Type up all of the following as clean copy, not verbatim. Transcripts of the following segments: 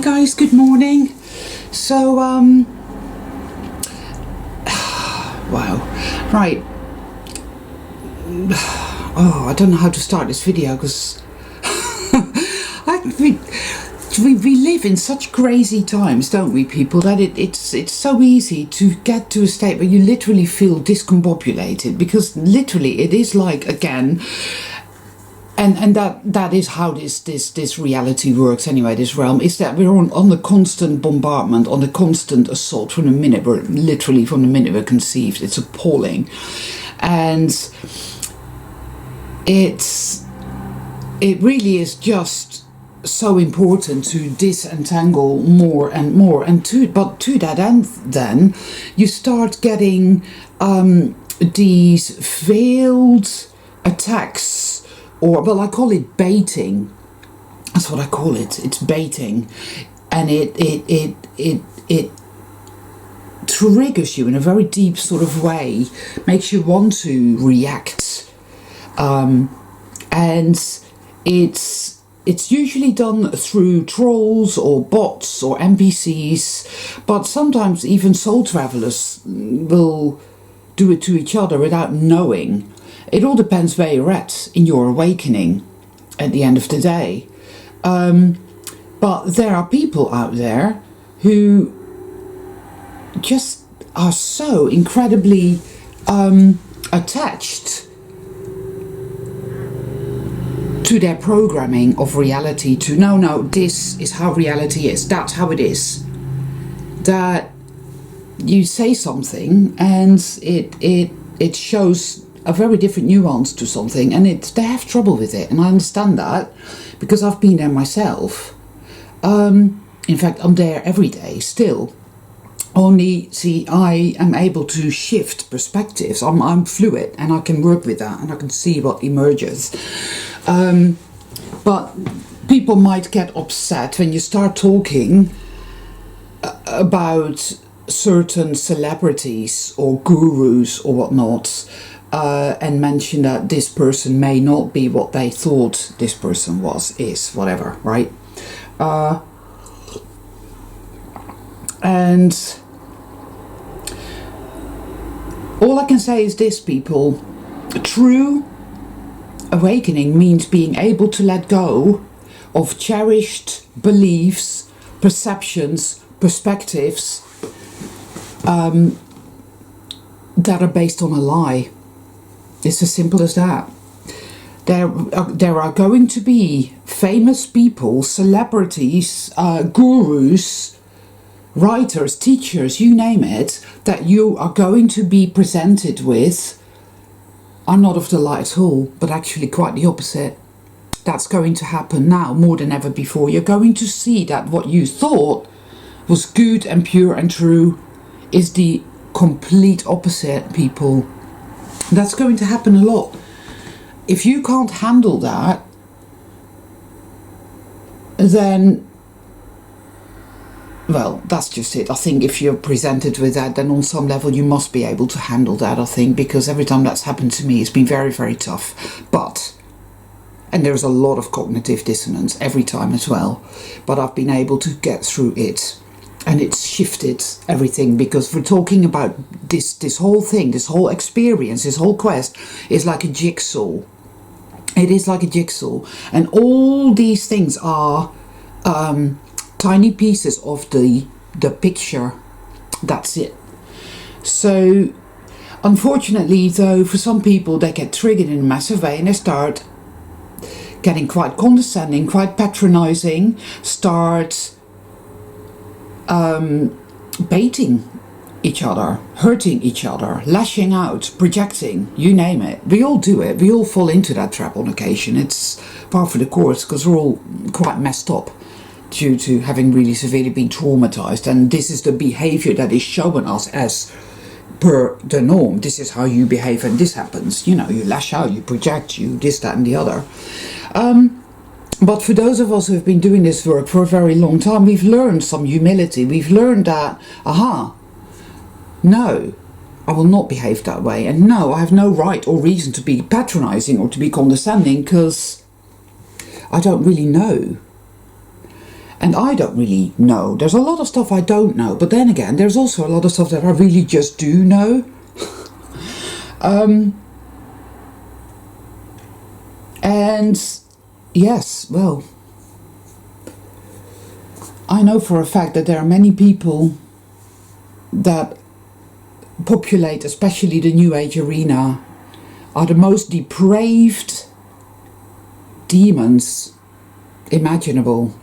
guys, good morning. So, wow, right. Oh, I don't know how to start this video because we live in such crazy times, don't we, people, that it's so easy to get to a state where you literally feel discombobulated, because literally it is like, again, and that is how this reality works anyway, this realm, is that we're on the constant bombardment, on the constant assault from the minute we're conceived. It's appalling. And it really is just so important to disentangle more and more, but to that end, then you start getting these veiled attacks, or, well, I call it baiting. That's what I call it. It's baiting, and it triggers you in a very deep sort of way, makes you want to react, and it's usually done through trolls or bots or NPCs, but sometimes even soul travelers will do it to each other without knowing. It all depends where you're at in your awakening at the end of the day. But there are people out there who just are so incredibly attached to their programming of reality, to no, this is how reality is, that's how it is, that you say something and it shows a very different nuance to something, and they have trouble with it, and I understand that because I've been there myself. In fact, I'm there every day still. Only, see, I am able to shift perspectives. I'm fluid, and I can work with that, and I can see what emerges. But people might get upset when you start talking about certain celebrities or gurus or whatnot, and mention that this person may not be what they thought this person is, whatever, right? And all I can say is this, people: true awakening means being able to let go of cherished beliefs, perceptions, perspectives that are based on a lie. It's as simple as that. There are going to be famous people, celebrities, gurus, writers, teachers, you name it, that you are going to be presented with are not of the light at all, but actually quite the opposite. That's going to happen now more than ever before. You're going to see that what you thought was good and pure and true is the complete opposite, people. That's going to happen a lot. If you can't handle that, then, well, that's just it. I think if you're presented with that, then on some level you must be able to handle that, I think, because every time that's happened to me, it's been very, very tough. And there's a lot of cognitive dissonance every time as well, but I've been able to get through it. And it's shifted everything, because we're talking about this whole thing, this whole experience, this whole quest is like a jigsaw. It is like a jigsaw. And all these things are tiny pieces of the picture. That's it. So, unfortunately, though, for some people, they get triggered in a massive way and they start getting quite condescending, quite patronizing, start baiting each other, hurting each other, lashing out, projecting, you name it. We all do it. We all fall into that trap on occasion. It's par for the course, because we're all quite messed up due to having really severely been traumatized, and this is the behavior that is shown us as per the norm. This is how you behave, and this happens. You know, you lash out, you project, you this, that, and the other. But for those of us who have been doing this work for a very long time, we've learned some humility. We've learned that, no, I will not behave that way. And no, I have no right or reason to be patronizing or to be condescending, because I don't really know. And I don't really know. There's a lot of stuff I don't know, but then again, there's also a lot of stuff that I really just do know. And yes, well, I know for a fact that there are many people that populate, especially the New Age arena, are the most depraved demons imaginable.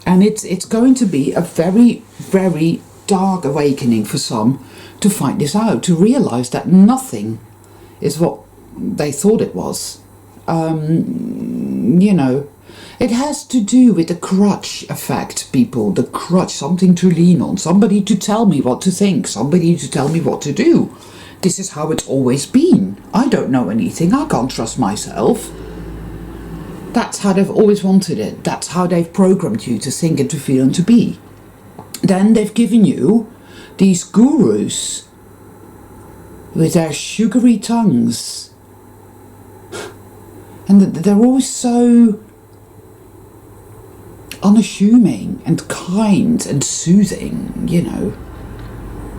And it's going to be a very, very dark awakening for some to find this out, to realize that nothing is what they thought it was. You know, it has to do with the crutch effect, people. The crutch, something to lean on, somebody to tell me what to think, somebody to tell me what to do. This is how it's always been. I don't know anything, I can't trust myself. That's how they've always wanted it. That's how they've programmed you to think and to feel and to be. Then they've given you these gurus with their sugary tongues. And they're always so unassuming and kind and soothing, you know.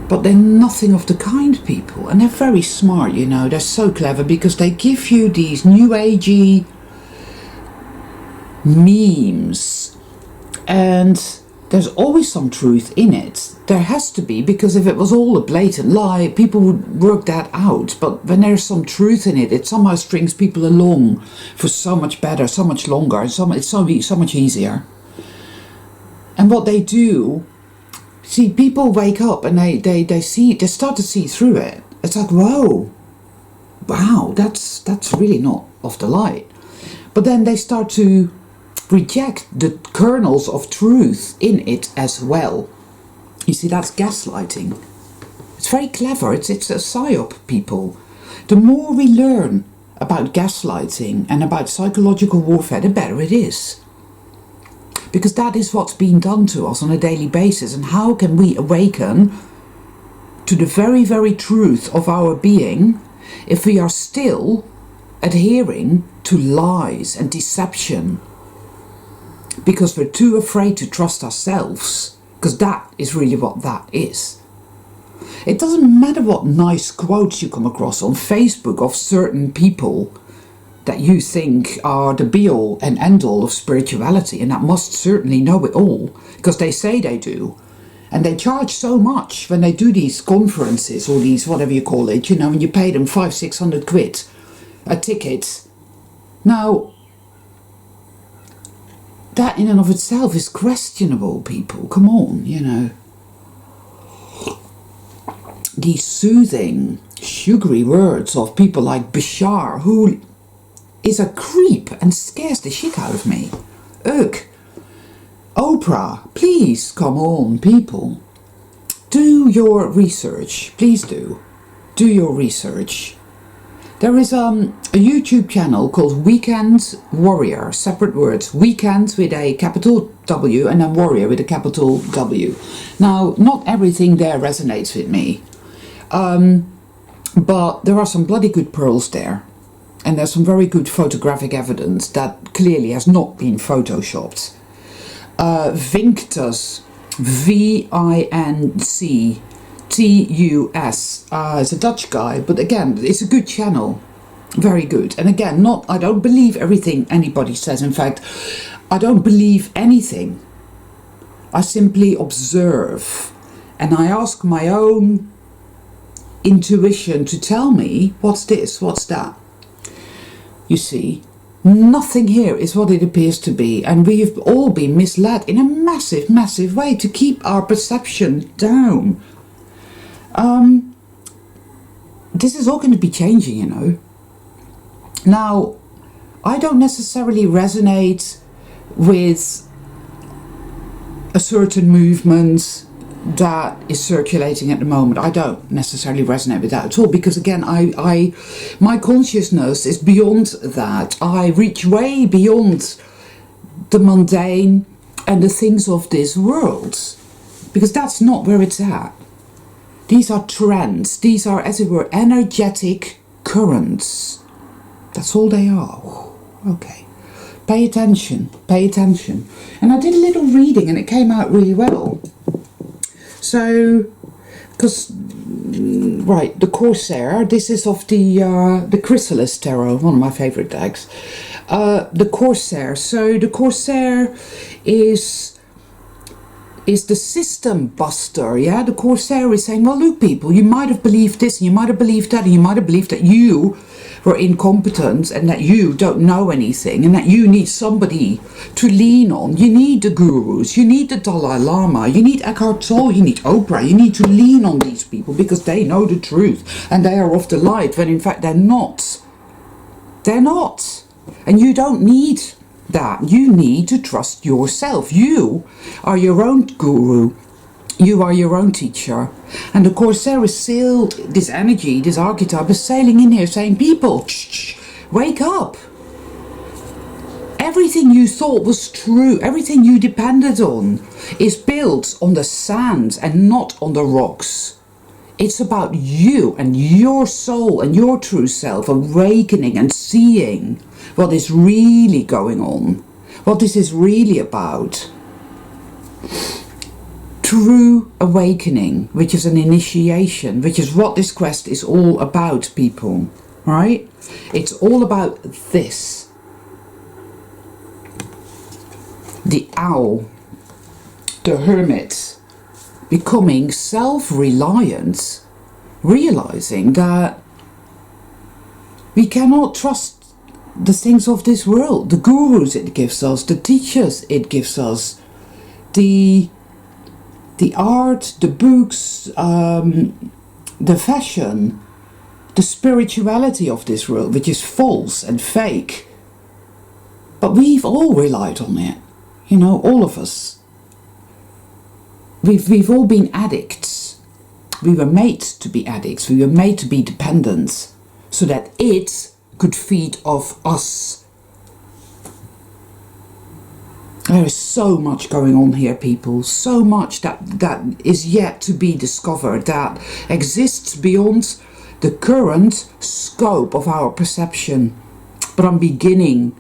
But they're nothing of the kind, people. And they're very smart, you know. They're so clever because they give you these new agey memes. And there's always some truth in it. There has to be, because if it was all a blatant lie, people would work that out. But when there's some truth in it, it somehow strings people along for so much better, so much longer, and it's so much easier. And what they do, see, people wake up and they start to see through it. It's like, whoa, wow, that's really not of the light. But then they start to reject the kernels of truth in it as well. You see, that's gaslighting. It's very clever. It's a psyop, people. The more we learn about gaslighting and about psychological warfare, the better it is. Because that is what's being done to us on a daily basis. And how can we awaken to the very, very truth of our being if we are still adhering to lies and deception? Because we're too afraid to trust ourselves. Because that is really what that is. It doesn't matter what nice quotes you come across on Facebook of certain people that you think are the be-all and end-all of spirituality, and that must certainly know it all, because they say they do. And they charge so much when they do these conferences, or these, whatever you call it, you know, and you pay them 500-600 quid a ticket. Now, that in and of itself is questionable, people. Come on, you know. These soothing, sugary words of people like Bashar, who is a creep and scares the shit out of me. Ugh. Oprah, please, come on, people. Do your research. Please do. Do your research. There is a YouTube channel called Weekend Warrior, separate words, Weekend with a capital W and then Warrior with a capital W. Now, not everything there resonates with me, but there are some bloody good pearls there, and there's some very good photographic evidence that clearly has not been photoshopped. Vinctus, Vinc. T-U-S, is a Dutch guy, but again, it's a good channel, very good. And again, I don't believe everything anybody says. In fact, I don't believe anything. I simply observe, and I ask my own intuition to tell me, what's this, what's that? You see, nothing here is what it appears to be, and we have all been misled in a massive, massive way to keep our perception down. This is all going to be changing, you know. Now, I don't necessarily resonate with a certain movement that is circulating at the moment. I don't necessarily resonate with that at all, because again, my consciousness is beyond that. I reach way beyond the mundane and the things of this world, because that's not where it's at. These are trends. These are, as it were, energetic currents. That's all they are. Okay. Pay attention, pay attention. And I did a little reading and it came out really well. So, because, right, the Corsair, this is of the Chrysalis Tarot, one of my favourite decks. The Corsair, so the Corsair is the system buster, yeah? The Corsair is saying, well, look, people, you might have believed this, and you might have believed that, and you might have believed that you were incompetent, and that you don't know anything, and that you need somebody to lean on. You need the gurus, you need the Dalai Lama, you need Eckhart Tolle, you need Oprah, you need to lean on these people, because they know the truth, and they are of the light, when in fact they're not. They're not. And you don't need that. You need to trust yourself. You are your own guru. You are your own teacher. And the Corsair is sailed, this energy, this archetype is sailing in here saying, people, shh, wake up. Everything you thought was true, everything you depended on is built on the sand and not on the rocks. It's about you and your soul and your true self awakening and seeing what is really going on, what this is really about. True awakening, which is an initiation, which is what this quest is all about, people, right? It's all about this. The owl, the hermit, becoming self-reliant, realizing that we cannot trust the things of this world, the gurus it gives us, the teachers it gives us, the art, the books, the fashion, the spirituality of this world, which is false and fake. But we've all relied on it, you know, all of us. We've all been addicts. We were made to be addicts. We were made to be dependent so that it could feed off us. There is so much going on here, people. So much that is yet to be discovered, that exists beyond the current scope of our perception. But I'm beginning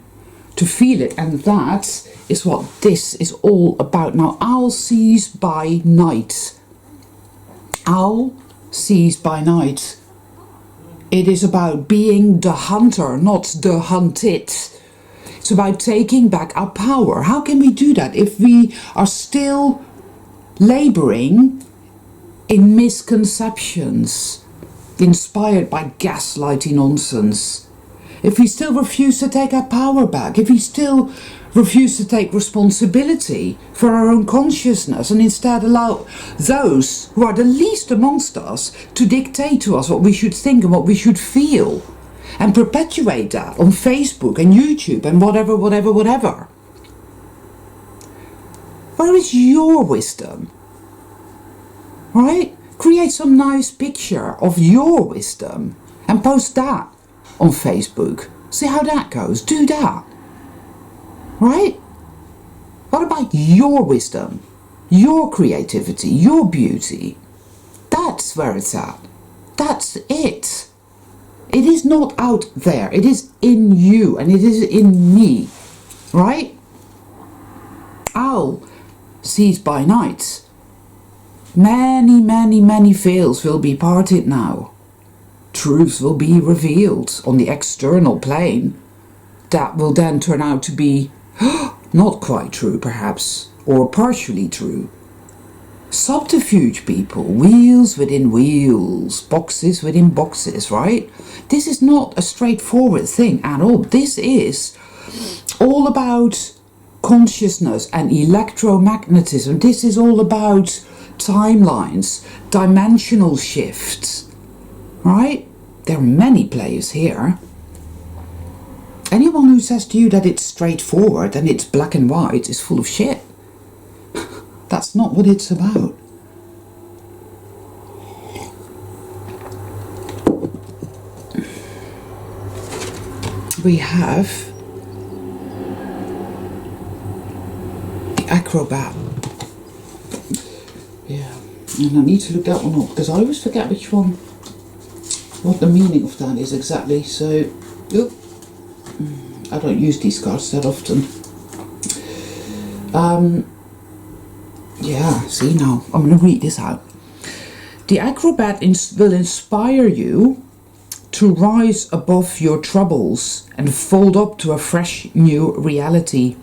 to feel it, and that is what this is all about. Now, owl sees by night. Owl sees by night. It is about being the hunter, not the hunted. It's about taking back our power. How can we do that if we are still laboring in misconceptions, inspired by gaslighting nonsense? If we still refuse to take our power back, if we still refuse to take responsibility for our own consciousness and instead allow those who are the least amongst us to dictate to us what we should think and what we should feel, and perpetuate that on Facebook and YouTube and whatever. Where is your wisdom? Right? Create some nice picture of your wisdom and post that on Facebook. See how that goes. Do that. Right? What about your wisdom? Your creativity? Your beauty? That's where it's at. That's it. It is not out there. It is in you and it is in me. Right? Owl sees by night. Many veils will be parted now. Truths will be revealed on the external plane. That will then turn out to be not quite true, perhaps, or partially true. Subterfuge, people. Wheels within wheels. Boxes within boxes, right? This is not a straightforward thing at all. This is all about consciousness and electromagnetism. This is all about timelines, dimensional shifts, right? There are many players here. Anyone who says to you that it's straightforward and it's black and white is full of shit. That's not what it's about. We have the Acrobat. Yeah, and I need to look that one up because I always forget which one, what the meaning of that is exactly. So, I don't use these cards that often. Yeah, see now, I'm going to read this out. The Acrobat will inspire you to rise above your troubles and fold up to a fresh new reality.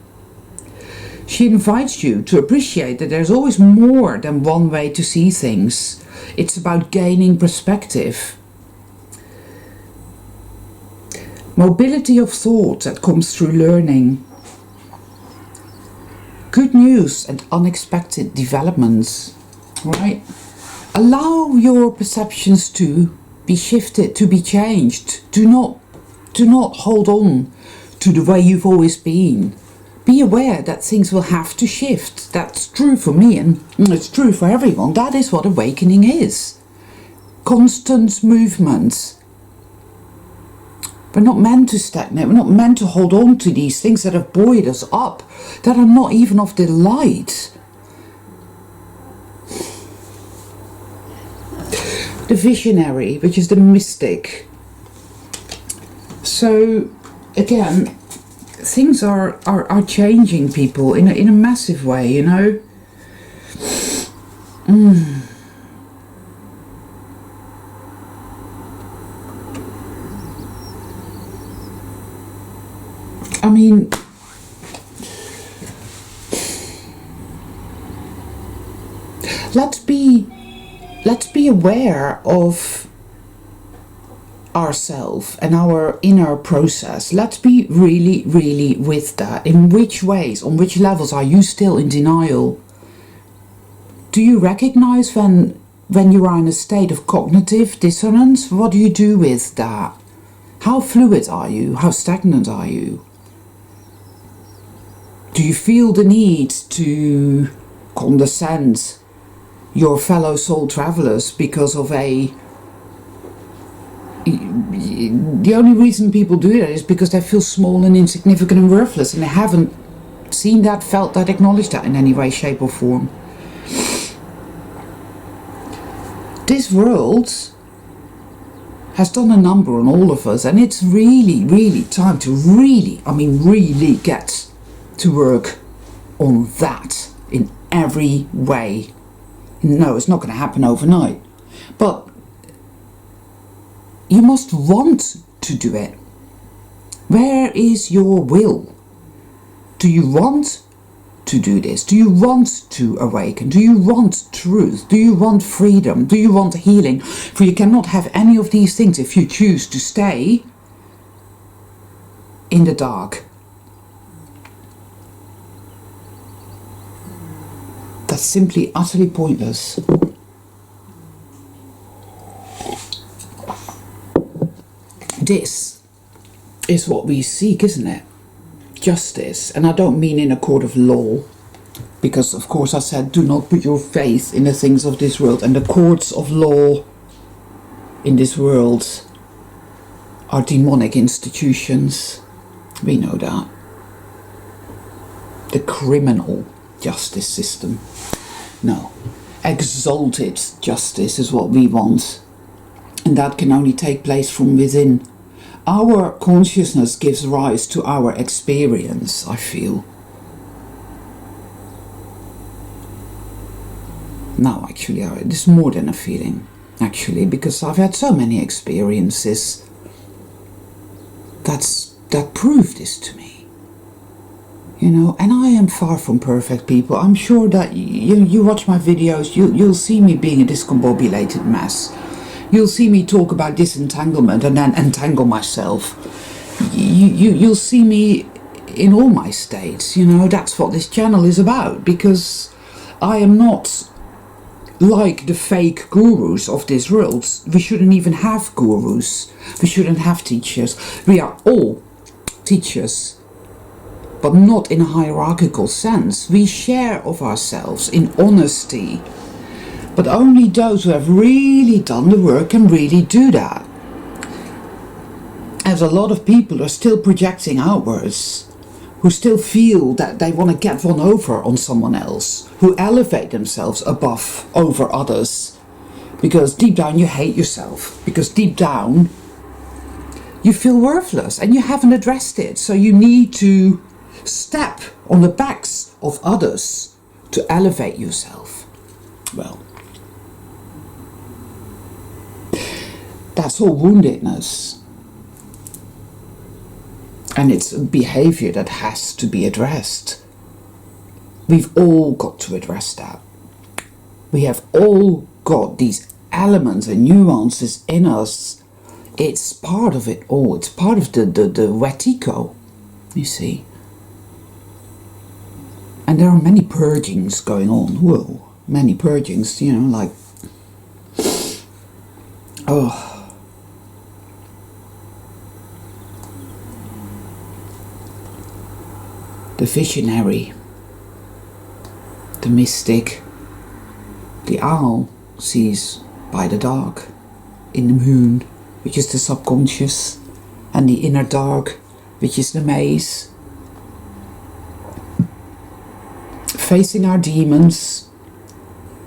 She invites you to appreciate that there's always more than one way to see things. It's about gaining perspective. Mobility of thought that comes through learning. Good news and unexpected developments, right? Allow your perceptions to be shifted, to be changed. Do not hold on to the way you've always been. Be aware that things will have to shift. That's true for me and it's true for everyone. That is what awakening is. Constant movement. We're not meant to stagnate. We're not meant to hold on to these things that have buoyed us up, that are not even of delight. The visionary, which is the mystic. So, again, things are changing people in a massive way, you know. I mean, let's be aware of ourselves and our inner process. Let's be really with that. In which ways, on which levels are you still in denial? Do you recognize when you are in a state of cognitive dissonance? What do you do with that? How fluid are you? How stagnant are you? Do you feel the need to condescend your fellow soul travelers because of the only reason people do that is because they feel small and insignificant and worthless, and they haven't seen that, felt that, acknowledged that in any way, shape or form. This world has done a number on all of us, and it's really time to really get to work on that in every way. No, it's not going to happen overnight, but you must want to do it. Where is your will? Do you want to do this? Do you want to awaken? Do you want truth? Do you want freedom? Do you want healing? For you cannot have any of these things if you choose to stay in the dark. That's simply utterly pointless. This is what we seek, isn't it? Justice. And I don't mean in a court of law, because of course I said do not put your faith in the things of this world, and the courts of law in this world are demonic institutions. We know that. The criminal justice system. No, exalted justice is what we want, and that can only take place from within. Our consciousness gives rise to our experience, I feel. No, actually, it's more than a feeling, actually, because I've had so many experiences that prove this to me. You know, and I am far from perfect, people. I'm sure that you watch my videos, you'll see me being a discombobulated mess. You'll see me talk about disentanglement and then entangle myself. You'll see me in all my states. You know, that's what this channel is about, because I am not like the fake gurus of this world. We shouldn't even have gurus. We shouldn't have teachers. We are all teachers, but not in a hierarchical sense. We share of ourselves in honesty, but only those who have really done the work can really do that. As a lot of people are still projecting outwards, who still feel that they want to get one over on someone else, who elevate themselves over others, because deep down you hate yourself, because deep down you feel worthless and you haven't addressed it. So you need to step on the backs of others to elevate yourself. Well, that's all woundedness. And it's a behavior that has to be addressed. We've all got to address that. We have all got these elements and nuances in us. It's part of it all. It's part of the wetico, you see. And there are many purgings going on. Whoa, many purgings, you know, like... Oh... The visionary, the mystic, the owl sees by the dark in the moon, which is the subconscious, and the inner dark, which is the maze. Facing our demons,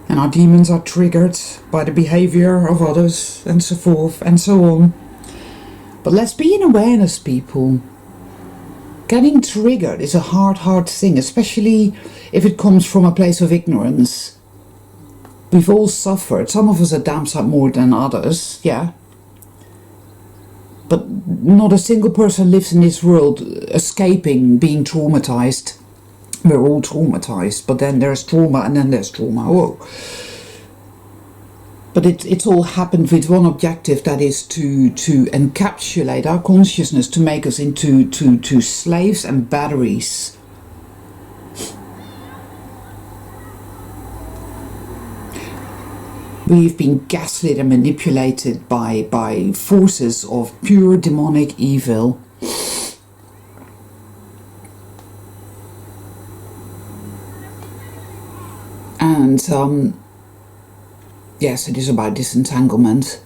and our demons are triggered by the behavior of others, and so forth, and so on. But let's be in awareness, people. Getting triggered is a hard thing, especially if it comes from a place of ignorance. We've all suffered. Some of us are damn sight more than others, yeah. But not a single person lives in this world escaping being traumatized. We're all traumatized, but then there's trauma and then there's trauma. Whoa. But it's all happened with one objective, that is to encapsulate our consciousness, to make us into slaves and batteries. We've been gaslit and manipulated by forces of pure demonic evil. And yes, it is about disentanglement.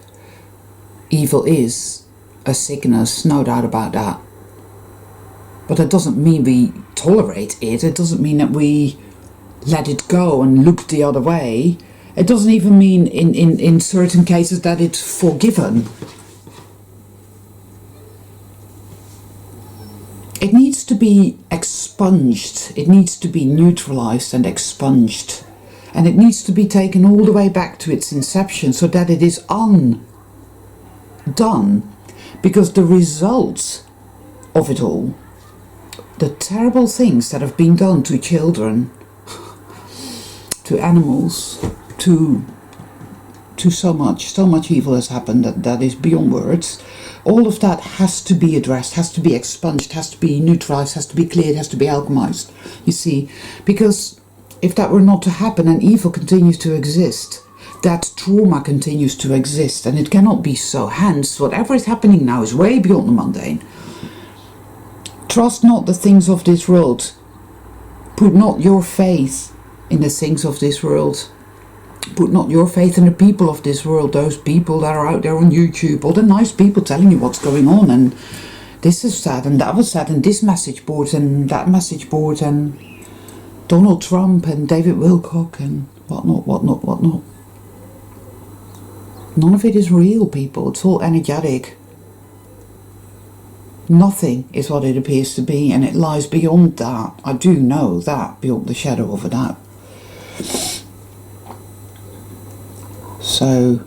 Evil is a sickness, no doubt about that. But that doesn't mean we tolerate it. It doesn't mean that we let it go and look the other way. It doesn't even mean in certain cases that it's forgiven. It needs to be expunged. It needs to be neutralized and expunged. And it needs to be taken all the way back to its inception so that it is undone. Because the results of it all, the terrible things that have been done to children, to animals, to so much evil has happened that is beyond words. All of that has to be addressed, has to be expunged, has to be neutralized, has to be cleared, has to be alchemized, you see. Because if that were not to happen and evil continues to exist, that trauma continues to exist, and it cannot be so. Hence, whatever is happening now is way beyond the mundane. Trust not the things of this world. Put not your faith in the things of this world. Put not your faith in the people of this world, those people that are out there on YouTube, all the nice people telling you what's going on, and this is sad, and that was sad, and this message board, and that message board, and Donald Trump, and David Wilcock, and whatnot. None of it is real, people. It's all energetic. Nothing is what it appears to be, and it lies beyond that. I do know that, beyond the shadow of a doubt. So,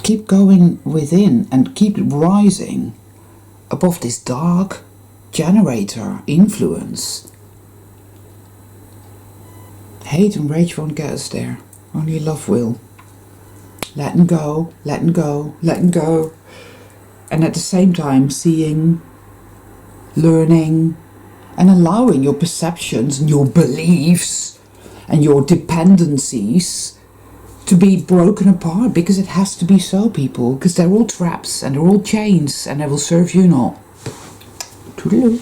keep going within and keep rising above this dark generator influence. Hate and rage won't get us there. Only love will. Letting go, letting go, letting go. And at the same time seeing, learning, and allowing your perceptions and your beliefs and your dependencies to be broken apart, because it has to be so, people, because they're all traps and they're all chains and they will serve you not. Toodaloo.